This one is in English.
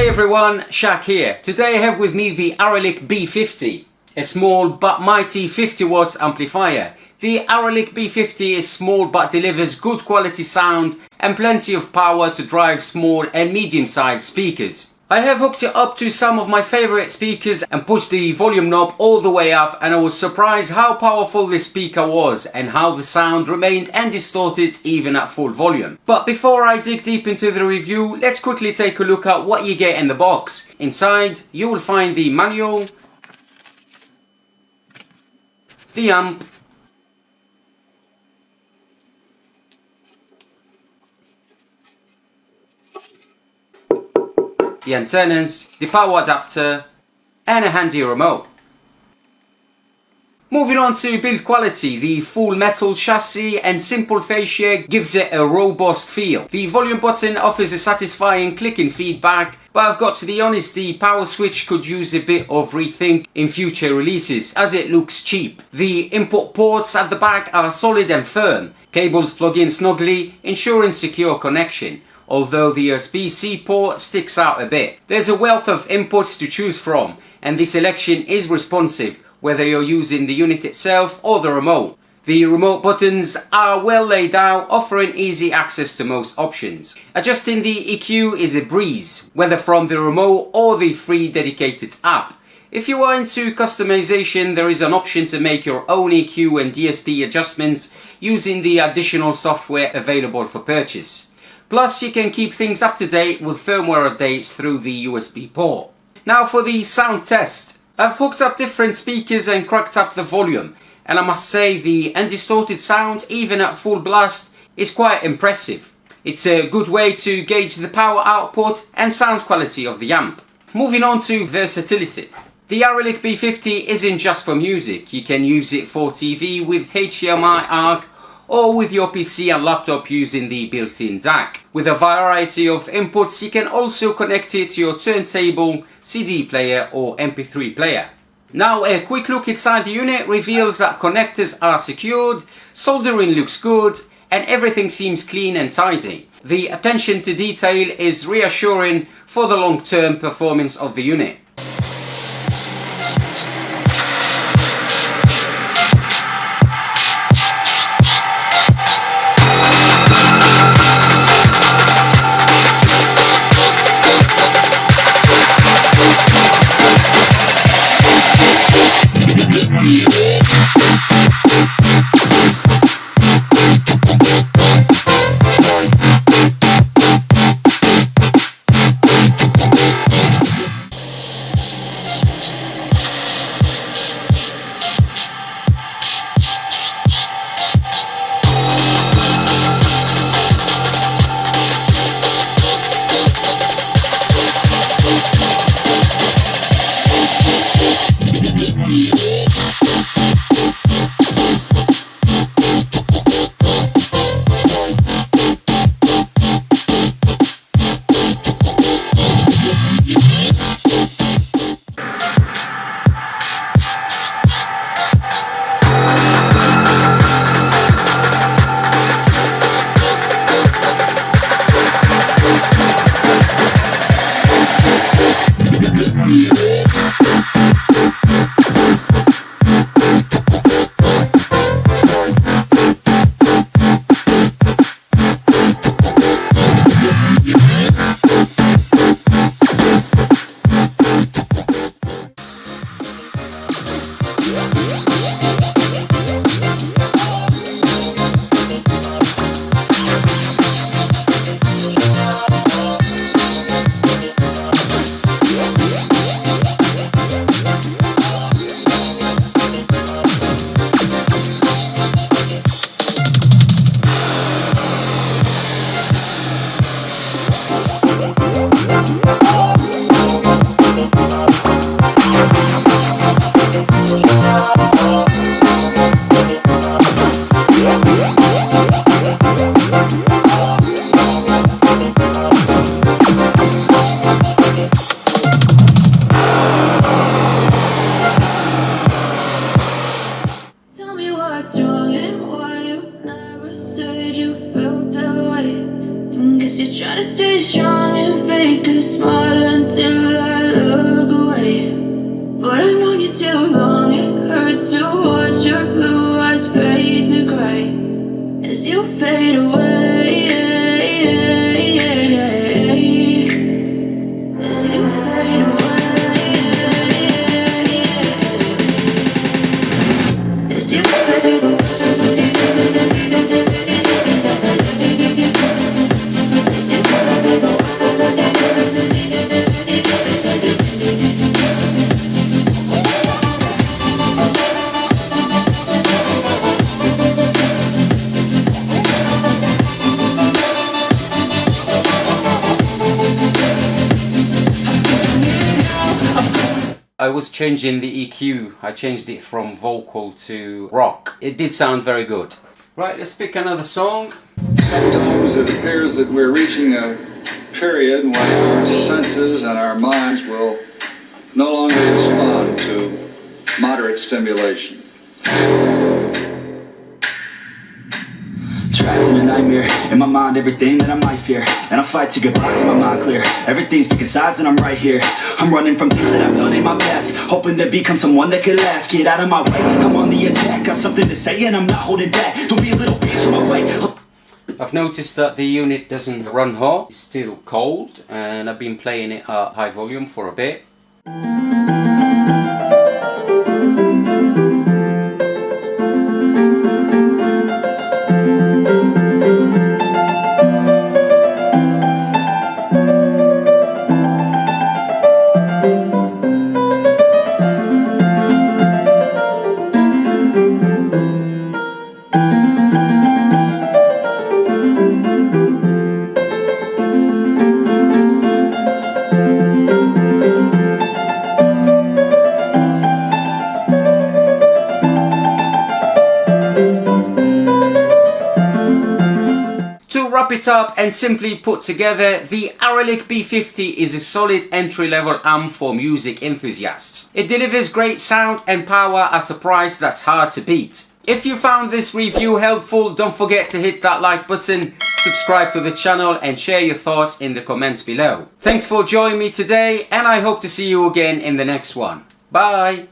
Hey everyone, Shak here. Today I have with me the Arylic B50, a small but mighty 50 watts amplifier. The Arylic B50 is small but delivers good quality sound and plenty of power to drive small and medium sized speakers. I have hooked it up to some of my favorite speakers and pushed the volume knob all the way up, and I was surprised how powerful this speaker was and how the sound remained undistorted even at full volume. But before I dig deep into the review, let's quickly take a look at what you get in the box. Inside you will find the manual, the amp, the antennas, the power adapter, and a handy remote. Moving on to build quality, the full metal chassis and simple fascia gives it a robust feel. The volume button offers a satisfying clicking feedback, but I've got to be honest, the power switch could use a bit of rethink in future releases as it looks cheap. The input ports at the back are solid and firm. Cables plug in snugly, ensuring secure connection, although the USB-C port sticks out a bit. There's a wealth of inputs to choose from, and the selection is responsive, whether you're using the unit itself or the remote. The remote buttons are well laid out, offering easy access to most options. Adjusting the EQ is a breeze, whether from the remote or the free dedicated app. If you are into customization, there is an option to make your own EQ and DSP adjustments using the additional software available for purchase. Plus, you can keep things up to date with firmware updates through the USB port. Now for the sound test. I've hooked up different speakers and cranked up the volume, and I must say the undistorted sound, even at full blast, is quite impressive. It's a good way to gauge the power output and sound quality of the amp. Moving on to versatility. The Arylic B50 isn't just for music. You can use it for TV with HDMI ARC, or with your PC and laptop using the built-in DAC. With a variety of inputs, you can also connect it to your turntable, CD player or MP3 player. Now a quick look inside the unit reveals that connectors are secured, soldering looks good, and everything seems clean and tidy. The attention to detail is reassuring for the long-term performance of the unit. Guess you try to stay strong and fake a smile until I look away. But I've known you too long, it hurts to watch your blue eyes fade to gray as you fade away. As you fade away. As you fade away. I was changing the EQ. I changed it from vocal to rock. It did sound very good. Right, let's pick another song. Sometimes it appears that we're reaching a period when our senses and our minds will no longer respond to moderate stimulation. Trapped in a nightmare, in my mind everything that I might fear, and I fight to get back in my mind clear. Everything's picking sides and I'm right here. I'm running from things that I've done in my past, hoping to become someone that could last. Get out of my way, I'm on the attack. Got something to say and I'm not holding back. Don't be a little bitch in my way. I've noticed that the unit doesn't run hot, it's still cold, and I've been playing it at high volume for a bit. To wrap it up and simply put together, the Arylic B50 is a solid entry-level amp for music enthusiasts. It delivers great sound and power at a price that's hard to beat. If you found this review helpful, don't forget to hit that like button, subscribe to the channel and share your thoughts in the comments below. Thanks for joining me today and I hope to see you again in the next one. Bye!